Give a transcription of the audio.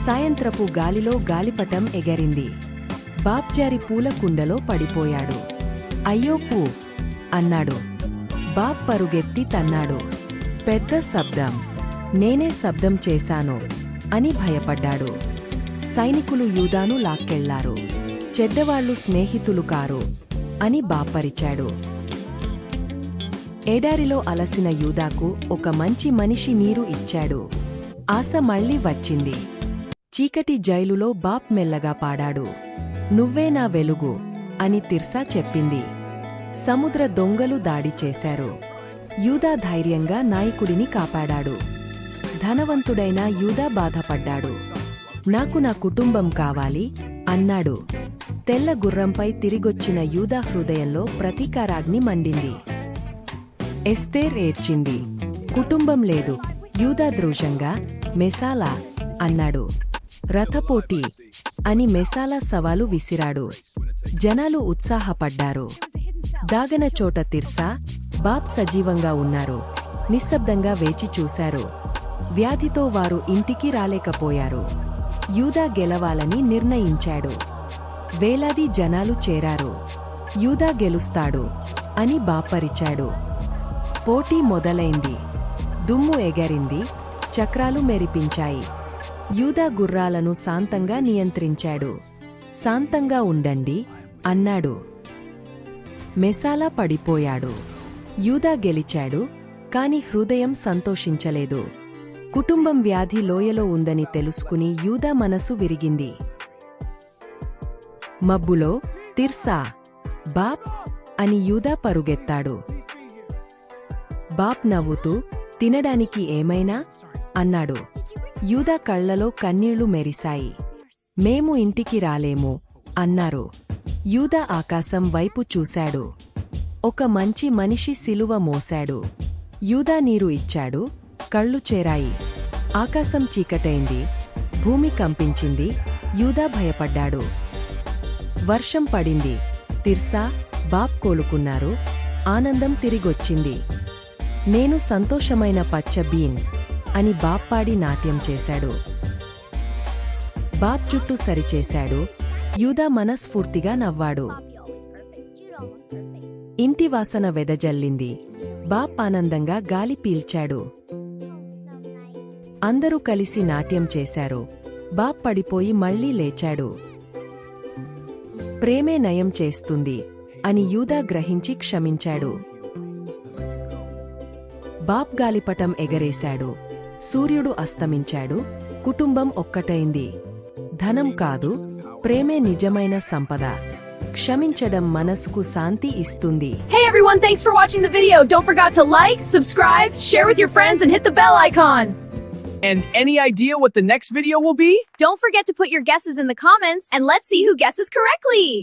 సాయంత్రపు గాలిలో గాలిపటం ఎగరింది. బాబ్ జారి పూల కుండలో పడిపోయాడు. అయ్యో పూ అన్నాడు. బాబ్ పరుగెత్తి తన్నాడు. పెద్ద శబ్దం. నేనే శబ్దం చేశాను అని భయపడ్డాడు. సైనికులు యూదాను లాక్కెళ్లారు. చెడ్డవాళ్లు స్నేహితులు కారు అని బాప్పరిచాడు. ఎడారిలో అలసిన యూదాకు ఒక మంచి మనిషి నీరు ఇచ్చాడు. ఆశ మళ్ళీ వచ్చింది. చీకటి జైలులో బాప్ మెల్లగా పాడాడు. నువ్వే నా వెలుగు అని తిర్సా చెప్పింది. సముద్ర దొంగలు దాడి చేశారు. యూదా ధైర్యంగా నాయకుడిని కాపాడాడు. ధనవంతుడైన యూదా బాధపడ్డాడు. నాకు నా కుటుంబం కావాలి అన్నాడు. తెల్ల గుర్రంపై తిరిగొచ్చిన యూదా హృదయంలో ప్రతీకారాగ్ని మండింది. ఎస్తేర్ ఏడ్చింది. కుటుంబం లేదు. యూదా ద్రోషంగా మెసాలా అన్నాడు. రథపోటీ అని మెసాలా సవాలు విసిరాడు. జనాలు ఉత్సాహపడ్డారు. దాగన చోట తిర్సా, బాబ్ సజీవంగా ఉన్నారు. నిశ్శబ్దంగా వేచి చూశారు. వ్యాధితో వారు ఇంటికి రాలేకపోయారు. యూదా గెలవాలని నిర్ణయించాడు. వేలాది జనాలు చేరారు. యూదా గెలుస్తాడు అని బాప్పరిచాడు. పోటీ మొదలైంది. దుమ్ము ఎగరింది. చక్రాలు మెరిపించాయి. యూదా గుర్రాలను శాంతంగా నియంత్రించాడు. శాంతంగా ఉండండి అన్నాడు. మెసాలా పడిపోయాడు. యూదా గెలిచాడు. కాని హృదయం సంతోషించలేదు. కుటుంబం వ్యాధి లోయలో ఉందని తెలుసుకుని యూదా మనసు విరిగింది. మబ్బులో తిర్సా, బాప్ అని యూదా పరుగెత్తాడు. బాప్ నవ్వుతూ తినడానికి ఏమైనా అన్నాడు. యూదా కళ్లలో కన్నీళ్లు మెరిశాయి. మేము ఇంటికి రాలేము అన్నారు. యూదా ఆకాశం వైపు చూశాడు. ఒక మంచి మనిషి సిలువ మోశాడు. యూదా నీరు ఇచ్చాడు. కళ్ళు చేరాయి. ఆకాశం చీకటైంది. భూమి కంపించింది. యూదా భయపడ్డాడు. వర్షం పడింది. తిర్సా, బాప్ కోలుకున్నారు. ఆనందం తిరిగొచ్చింది. నేను సంతోషమైన పచ్చ బీన్ అని బాప్పాడి నాట్యం చేశాడు. బాప్ చుట్టూ సరిచేశాడు. యూదా మనస్ఫూర్తిగా నవ్వాడు. ఇంటి వాసన వెదజల్లింది. బాప్ ఆనందంగా గాలి పీల్చాడు. అందరూ కలిసి నాట్యం చేశారు. బాప్ పడిపోయి మళ్లీ లేచాడు. ప్రేమే నయం చేస్తుంది అని యూదా గ్రహించి క్షమించాడు. బాప్ గాలిపటం ఎగరేశాడు. సూర్యుడు అస్తమించాడు. కుటుంబం ఒక్కటైంది. ధనం కాదు, ప్రేమే నిజమైన సంపద. క్షమించడం మనసుకు శాంతి ఇస్తుంది. Hey everyone, thanks for watching the video. Don't forget to like, subscribe, share with your friends and hit the bell icon. And any idea what the next video will be? Don't forget to put your guesses in the comments and let's see who guesses correctly.